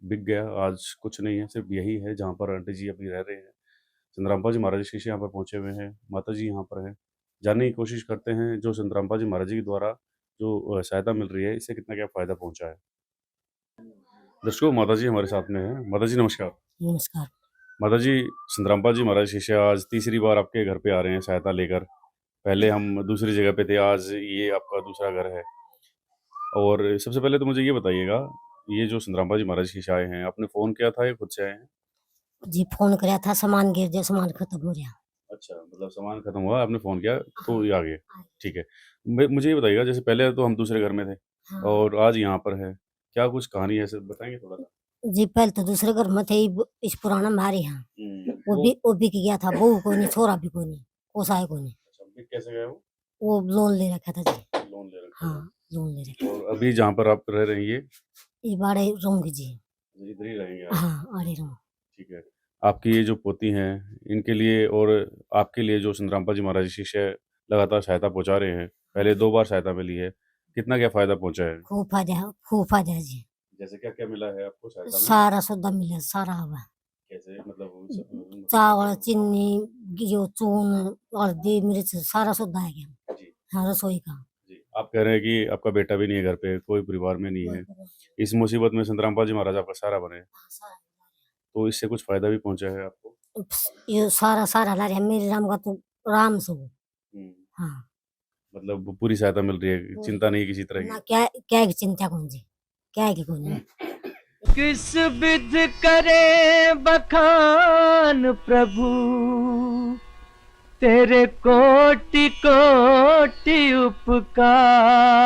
S3: बिक गया। आज कुछ नहीं है, सिर्फ यही है जहाँ पर आंटी जी अभी रह रहे हैं। संतरामपा जी महाराज शिष्य यहाँ पर पहुँचे हुए हैं, माता जी यहाँ पर हैं। जानने की कोशिश करते हैं जो संतरामपा जी महाराज जी के द्वारा जो सहायता मिल रही है इससे कितना क्या फ़ायदा पहुँचा है। दर्शकों माता जी हमारे साथ में है। माता जी नमस्कार।
S6: नमस्कार।
S3: माता जी संतरामपा जी महाराज शिष्य आज तीसरी बार आपके घर पे आ रहे हैं सहायता लेकर। पहले हम दूसरी जगह पे थे, आज ये आपका दूसरा घर है। और सबसे पहले तो मुझे ये बताइएगा, ये जो संतरामपा जी महाराज शिष्य आए हैं, आपने फ़ोन किया था या खुद से आए हैं?
S6: जी फ़ोन कराया था, सामान गिर गया, सामान खत्म हो गया।
S3: अच्छा, मतलब सामान खत्म हुआ, आपने फ़ोन किया तो ये आ गए। ठीक है। मुझे ये बताइएगा जैसे पहले तो हम दूसरे घर में थे
S6: हाँ।
S3: और आज यहाँ पर है, क्या कुछ कहानी है ऐसे बताएँगे थोड़ा-सा?
S6: जी पहले तो दूसरे घर में थे, इस पुराना में आ रहे हैं।
S3: हुँ,
S6: वो बिक गया था, बहू कोई नहीं, छोरा भी कोई नहीं। कोसा है कोनी।
S3: अच्छा, अभी कैसे गए
S6: वो लोन ले रखा था जी।
S3: लोन ले रखा
S6: हाँ, लोन ले रखा।
S3: और अभी जहाँ पर आप रह रहे हैं
S6: ये बाड़े रहूंगी जी।
S3: इधर ही रहेंगे आप?
S6: हाँ, अरे रहूँ।
S3: ठीक है। आपकी ये जो पोती हैं इनके लिए और आपके लिए जो संत रामपाल जी महाराज जी शिष्य लगातार सहायता पहुंचा रहे हैं, पहले 2 बार सहायता मिली है, कितना क्या फायदा पहुंचा है?
S6: खूब फायदा है जी।
S3: जैसे क्या क्या मिला है आपको सहायता में?
S6: सारा सौदा मिला, सारा हुआ।
S3: कैसे मतलब
S6: चावल, चीनी, यो चून, हल्दी, मिर्च सारा सौदा है क्या।
S3: जी
S6: हाँ, रसोई का।
S3: जी। आप कह रहे हैं कि आपका बेटा भी नहीं है घर पे, कोई परिवार में नहीं है, इस मुसीबत में संत रामपाल जी महाराज आपका सहारा बने, तो इससे कुछ फायदा भी पहुंचा है आपको?
S6: ये सारा ला रहा मेरे राम का तो राम से हो।
S3: हम्म,
S6: हाँ,
S3: मतलब पूरी सहायता मिल रही है, चिंता नहीं किसी तरह
S6: ना
S3: की?
S6: क्या की चिंता कौन जी, क्या की कौन।
S4: किस विध करे बखान प्रभु, तेरे कोटि कोटि उपकार।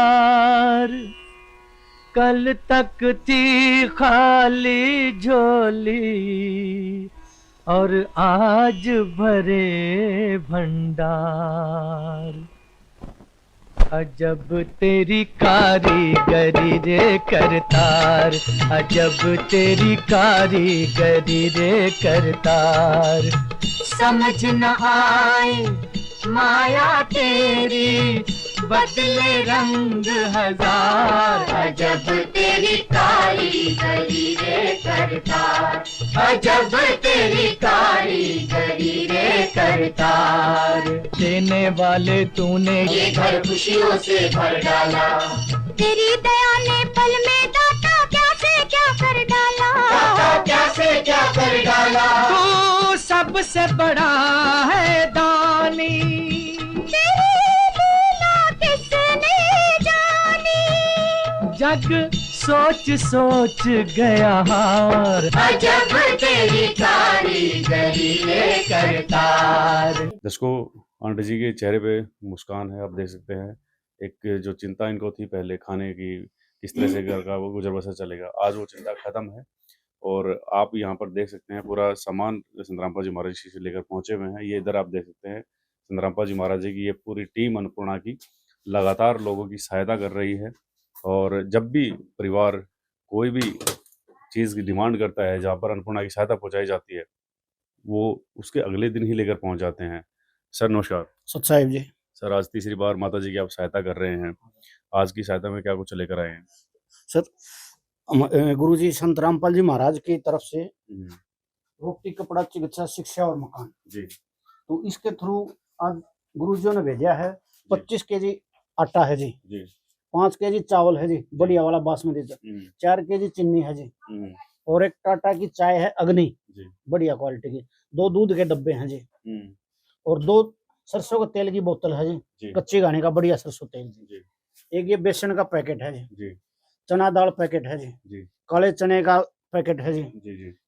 S4: कल तक थी खाली झोली और आज भरे भंडार। अजब तेरी कारीगरी रे करतार, अजब तेरी कारीगरी रे करतार। समझ न आए माया तेरी, बदले रंग हजार। अजब तेरी कारीगरी रे करतार, अजब तेरी कारीगरी रे करतार। देने वाले तूने ये घर खुशियों से भर डाला, तेरी दया ने पल में दाता क्या से क्या कर डाला, दाता क्या से क्या कर डाला। तू सबसे बड़ा है दानी, तेरी लीला किसने जानी। जग सोच सोच गया हार, अजब तेरी कारीगरी रे करतार।
S3: दर्शकों, आंटी जी के चेहरे पे मुस्कान है, आप देख सकते हैं। एक जो चिंता इनको थी पहले खाने की, किस तरह से घर का वो गुजर बसर चलेगा, आज वो चिंता खत्म है। और आप यहाँ पर देख सकते हैं पूरा सामान संत रामपाल जी महाराज जी से लेकर पहुंचे हुए हैं। ये इधर आप देख सकते हैं संत रामपाल जी महाराज जी की ये पूरी टीम अन्नपूर्णा की लगातार लोगों की सहायता कर रही है। और जब भी परिवार कोई भी चीज़ की डिमांड करता है जहाँ पर अन्नपूर्णा की सहायता पहुँचाई जाती है, वो उसके अगले दिन ही लेकर पहुँच जाते हैं। सर नमस्कार।
S5: सत साहिब जी।
S3: सर, आज तीसरी बार माता जी की आप सहायता कर रहे हैं, आज की सहायता में क्या कुछ लेकर आए हैं?
S5: सर, गुरु जी संत रामपाल जी महाराज की तरफ से रोटी, कपड़ा, चिकित्सा, शिक्षा और मकान
S3: जी,
S5: तो इसके थ्रू आज गुरुजियों ने भेजा है 25 केजी आटा है जी, 5 केजी चावल है जी, बढ़िया वाला बासमती, 4 केजी चीनी है जी, और एक टाटा की चाय है अग्नि बढ़िया क्वालिटी की, 2 दूध के डब्बे हैं जी, और 2 सरसों के तेल की बोतल है जी, कच्ची घानी का बढ़िया सरसों तेल जी, एक ये बेसन का पैकेट है जी, चना दाल पैकेट है जी, काले चने का पैकेट है जी,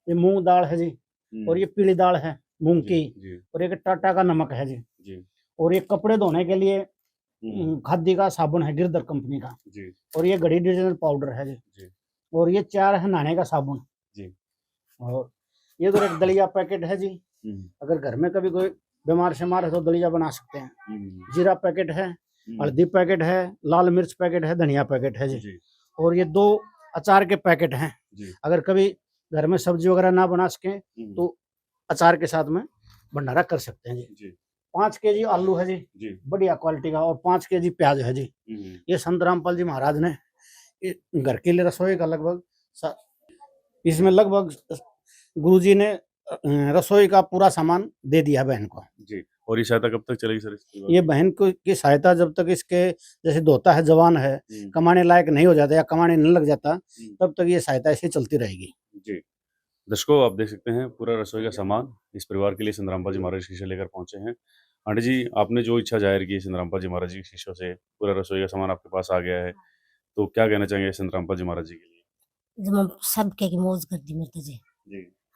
S5: ये मूंग दाल है जी, और ये पीली दाल है मूंग की, और एक टाटा का नमक है जी, और ये कपड़े धोने के लिए खादी का साबुन है गिरधर कंपनी का, और ये घड़ी डिटर्जेंट पाउडर है जी, और ये 4 है नहाने का साबुन जी, और ये तो एक दलिया पैकेट है जी, अगर घर में कभी कोई बीमार शेमार है तो दलिया बना सकते हैं, जीरा पैकेट है, हल्दी पैकेट है, लाल मिर्च पैकेट है, धनिया पैकेट है जी, और ये 2 अचार के पैकेट हैं, अगर कभी घर में सब्जी वगैरह ना बना सके तो अचार के साथ में भंडारा कर सकते हैं जी। 5 केजी आलू है जी, बढ़िया क्वालिटी का, और 5 केजी प्याज है जी। ये संत रामपाल जी महाराज ने घर के लिए रसोई का लगभग इसमें लगभग गुरुजी ने रसोई का पूरा सामान दे दिया बहन को
S3: जी। और ये सहायता कब तक चलेगी सर?
S5: ये बहन को की सहायता जब तक इसके जैसे धोता है, जवान है, कमाने लायक नहीं हो जाता या कमाने नहीं लग जाता, तब तक ये सहायता ऐसे चलती रहेगी
S3: जी। दर्शकों, आप देख सकते हैं पूरा रसोई का सामान इस परिवार के लिए संत रामपाल जी महाराज शिष्य लेकर पहुंचे हैं। आंटी जी, आपने जो इच्छा जाहिर की संत रामपाल जी महाराज जी के शिष्यों से, पूरा रसोई का सामान आपके पास आ गया है, तो क्या कहना चाहेंगे संत रामपाल जी महाराज जी के लिए?
S6: जब सबके की मौज कर दी मेरे जी।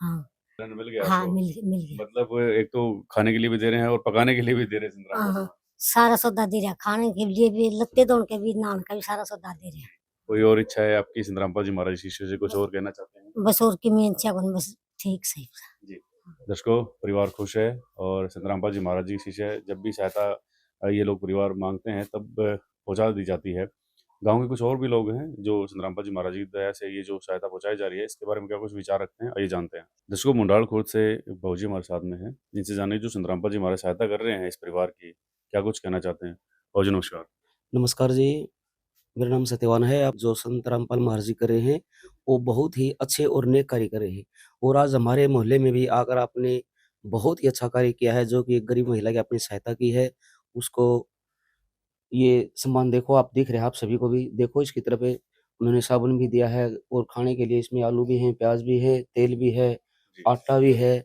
S6: हाँ,
S3: मिल गया?
S6: हाँ, मिल गया।
S3: मतलब एक तो खाने के लिए भी दे रहे हैं और पकाने के लिए भी दे रहे हैं संत रामपाल जी।
S6: सारा सौदा दे रहा, खाने के लिए भी, लत्ते धोने के भी, नहाने का भी सारा सौदा दे रहे हैं।
S3: कोई और इच्छा है आपकी संत रामपाल जी महाराज शिष्यों से, कुछ और कहना चाहते हैं?
S6: बस और की मैं इच्छा कौन, बस ठीक सही
S3: जी। दर्शकों, परिवार खुश है और संत रामपाल जी महाराज जी की शीश है। जब भी सहायता ये लोग परिवार मांगते हैं तब पहुंचा दी जाती है। गांव के कुछ और भी लोग हैं जो संत रामपाल जी महाराज जी की दया से ये जो सहायता पहुंचाई जा रही है, इसके बारे में क्या कुछ विचार रखते हैं, आइए जानते हैं। दर्शकों, मुंडाल खुर्द से भाऊजी हमारे साथ में है, जिनसे जाने जो संत रामपाल जी महाराज सहायता कर रहे हैं इस परिवार की, क्या कुछ कहना चाहते हैं। भाऊजी नमस्कार।
S13: नमस्कार जी, मेरा नाम सत्यवान है। आप जो संत रामपाल महाराज जी कर रहे हैं वो बहुत ही अच्छे और नेक कार्य कर रहे हैं, और आज हमारे मोहल्ले में भी आकर आपने बहुत ही अच्छा कार्य किया है। जो कि एक गरीब महिला की आपने सहायता की है, उसको ये सम्मान देखो, आप दिख रहे हैं, आप सभी को भी देखो इसकी तरफ है। उन्होंने साबुन भी दिया है और खाने के लिए इसमें आलू भी हैं, प्याज भी है, तेल भी है, आटा भी है।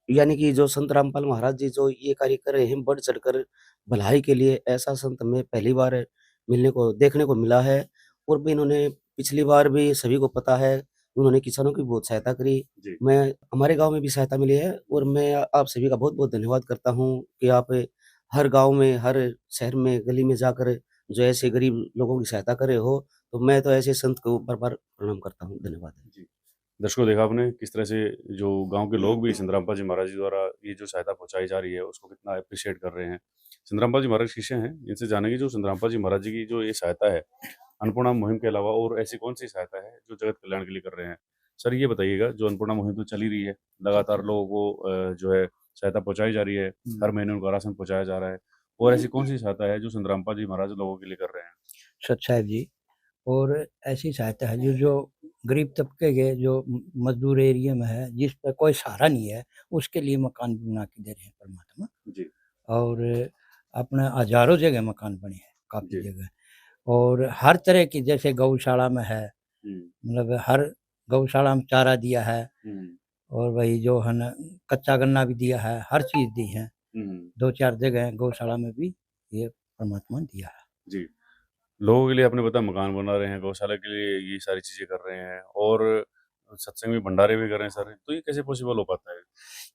S13: यानी कि जो संत रामपाल महाराज जी जो ये कार्य कर रहे हैं बढ़ चढ़कर भलाई के लिए, ऐसा संत हमें पहली बार मिलने को देखने को मिला है। और भी इन्होंने पिछली बार भी सभी को पता है, उन्होंने किसानों की बहुत सहायता करी। मैं हमारे गांव में भी सहायता मिली है, और मैं आप सभी का बहुत बहुत धन्यवाद करता हूं कि आप हर गांव में, हर शहर में, गली में जाकर जो ऐसे गरीब लोगों की सहायता कर रहे हो। तो मैं तो ऐसे संत को बार बार प्रणाम करता हूँ। धन्यवाद।
S3: दर्शकों, देखा आपने किस तरह से जो गांव के लोग भी संत रामपाल जी महाराज जी द्वारा ये जो सहायता पहुंचाई जा रही है उसको कितना अप्रिशिएट कर रहे हैं। संत रामपाल जी महाराज शिष्य हैं, इनसे जानेंगे जो संत रामपाल जी महाराज जी की जो ये सहायता है अन्नपूर्णा मुहिम के अलावा और ऐसी कौन सी सहायता है जो जगत कल्याण के लिए कर रहे हैं। सर, ये बताइएगा, जो अन्नपूर्णा मुहिम तो चली रही है, लगातार लोगों को जो है सहायता पहुंचाई जा रही है, हर महीने उनका राशन पहुंचाया जा रहा है, और ऐसी कौन सी सहायता है जो संत रामपाल जी महाराज लोगों के लिए कर रहे हैं।
S14: सच साहब जी, और ऐसी सहायता है जो गरीब तबके के जो मजदूर एरिया में है, जिस पर कोई सहारा नहीं है, उसके लिए मकान भी बना के दे रहे हैं परमात्मा
S3: जी।
S14: और अपना हजारों जगह मकान बने हैं, काफ़ी जगह, और हर तरह की, जैसे गौशाला में है, मतलब हर गौशाला में चारा दिया है, और वही जो है ना कच्चा गन्ना भी दिया है, हर चीज़ दी है। 2-4 जगह गौशाला में भी ये परमात्मा दिया है।
S3: जी, लोगों के लिए आपने बताया मकान बना रहे हैं, गौशाला के लिए ये सारी चीजें कर रहे हैं, और सत्संग में भंडारे भी कर रहे हैं सर, तो ये कैसे पॉसिबल हो पाता है।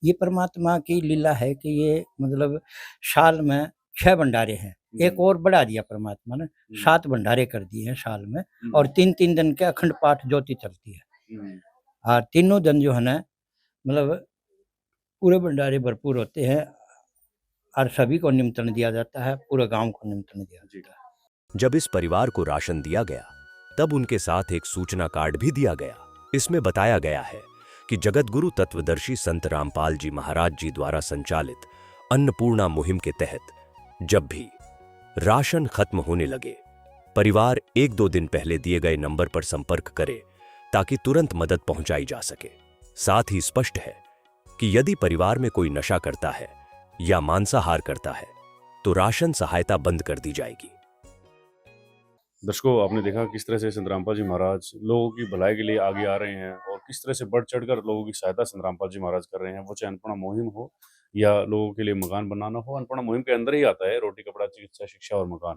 S14: ये परमात्मा की लीला है कि ये मतलब साल में 6 भंडारे हैं, एक और बढ़ा दिया परमात्मा ने, 7 भंडारे कर दिए हैं साल में, और 3-3 दिन के अखंड पाठ ज्योति चलती है, और तीनों दिन जो है ना मतलब पूरे भंडारे भरपूर होते हैं, और सभी को निमंत्रण दिया जाता है, पूरे गांव को निमंत्रण दिया जाता है।
S12: जब इस परिवार को राशन दिया गया तब उनके साथ एक सूचना कार्ड भी दिया गया। इसमें बताया गया है कि जगतगुरु तत्वदर्शी संत रामपाल जी महाराज जी द्वारा संचालित अन्नपूर्णा मुहिम के तहत जब भी राशन खत्म होने लगे, परिवार 1-2 दिन पहले दिए गए नंबर पर संपर्क करे ताकि तुरंत मदद पहुंचाई जा सके। साथ ही स्पष्ट है कि यदि परिवार में कोई नशा करता है या मांसाहार करता है तो राशन सहायता बंद कर दी जाएगी।
S3: दर्शकों, आपने देखा किस तरह से संत रामपाल जी महाराज लोगों की भलाई के लिए आगे आ रहे हैं, और किस तरह से बढ़ चढ़कर लोगों की सहायता संत रामपाल जी महाराज कर रहे हैं। वो चाहे अन्नपूर्णा मुहिम हो या लोगों के लिए मकान बनाना हो, अन्नपूर्णा मुहिम के अंदर ही आता है रोटी, कपड़ा, चिकित्सा, शिक्षा और मकान।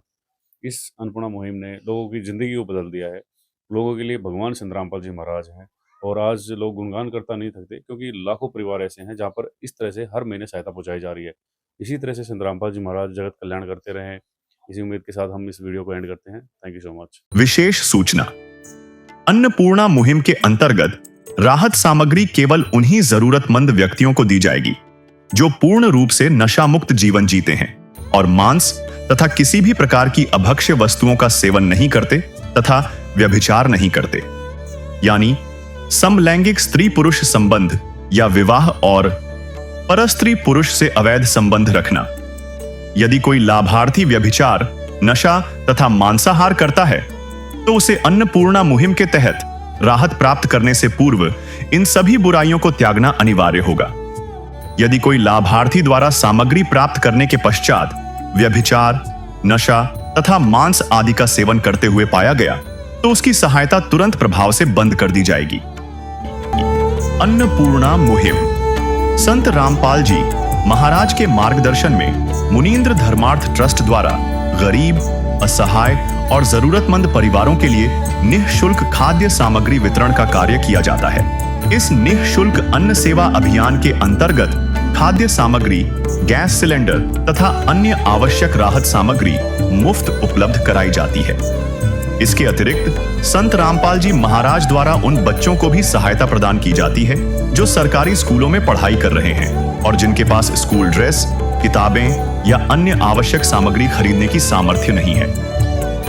S3: इस अन्नपूर्णा मुहिम ने लोगों की जिंदगी को बदल दिया है। लोगों के लिए भगवान संत रामपाल जी महाराज हैं, और आज लोग गुणगान करता नहीं थकते, क्योंकि लाखों परिवार ऐसे हैं जहाँ पर इस तरह से हर महीने सहायता पहुँचाई जा रही है। इसी तरह से संत रामपाल जी महाराज जगत कल्याण करते रहें, इसी उम्मीद के साथ हम इस वीडियो को एंड करते हैं। Thank you so much.
S2: विशेष सूचना, अन्नपूर्णा मुहिम के अंतर्गत राहत सामग्री केवल उन्हीं जरूरतमंद व्यक्तियों को दी जाएगी जो पूर्ण रूप से नशा मुक्त जीवन जीते हैं और मांस तथा किसी भी प्रकार की अभक्ष्य वस्तुओं का सेवन नहीं करते तथा व्यभिचार नहीं करते, यानी समलैंगिक स्त्री पुरुष संबंध या विवाह और परस्त्री पुरुष से अवैध संबंध रखना। यदि कोई लाभार्थी व्यभिचार, नशा तथा मांसाहार करता है तो उसे अन्नपूर्णा मुहिम के तहत राहत प्राप्त करने से पूर्व इन सभी बुराइयों को त्यागना अनिवार्य होगा। यदि कोई लाभार्थी द्वारा सामग्री प्राप्त करने के पश्चात व्यभिचार, नशा तथा मांस आदि का सेवन करते हुए पाया गया तो उसकी सहायता तुरंत प्रभाव से बंद कर दी जाएगी। अन्नपूर्णा मुहिम संत रामपाल जी महाराज के मार्गदर्शन में मुनीन्द्र धर्मार्थ ट्रस्ट द्वारा गरीब, असहाय और जरूरतमंद परिवारों के लिए निःशुल्क खाद्य सामग्री वितरण का कार्य किया जाता है। इस निःशुल्क अन्न सेवा अभियान के अंतर्गत खाद्य सामग्री, गैस सिलेंडर तथा अन्य आवश्यक राहत सामग्री मुफ्त उपलब्ध कराई जाती है। इसके अतिरिक्त संत रामपाल जी महाराज द्वारा उन बच्चों को भी सहायता प्रदान की जाती है जो सरकारी स्कूलों में पढ़ाई कर रहे हैं और जिनके पास स्कूल ड्रेस, किताबें या अन्य आवश्यक सामग्री खरीदने की सामर्थ्य नहीं है।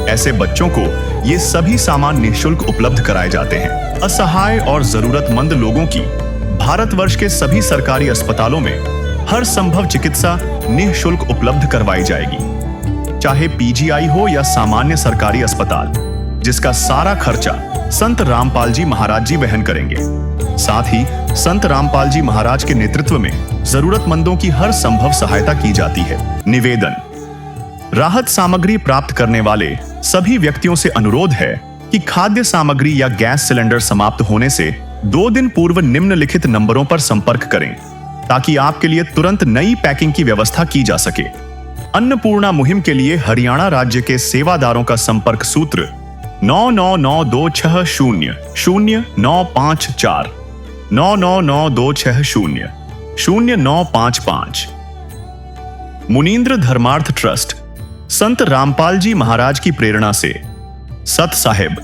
S2: ऐसे बच्चों को ये सभी सामान निःशुल्क उपलब्ध कराए जाते हैं। असहाय और जरूरतमंद लोगों की भारतवर्ष के सभी सरकारी अस्पतालों में हर संभव चिकित्सा निःशुल्क उपलब्ध करवाई जाएगी, चाहे पीजीआई हो या सामान्य सरकारी अस्पताल, जिसका सारा खर्चा संत रामपाल जी महाराज जी वहन करेंगे। साथ ही संत रामपाल जी महाराज के नेतृत्व में जरूरतमंदों की हर संभव सहायता की जाती है। निवेदन: राहत सामग्री प्राप्त करने वाले सभी व्यक्तियों से अनुरोध है कि खाद्य सामग्री या गैस सिलेंडर समाप्त होने से 2 दिन पूर्व निम्नलिखित नंबरों पर संपर्क करें ताकि आपके लिए तुरंत नई पैकिंग की व्यवस्था की जा सके। अन्नपूर्णा मुहिम के लिए हरियाणा राज्य के सेवादारों का संपर्क सूत्र 9992600954 9992600955। मुनींद्र धर्मार्थ ट्रस्ट संत रामपाल जी महाराज की प्रेरणा से सत साहिब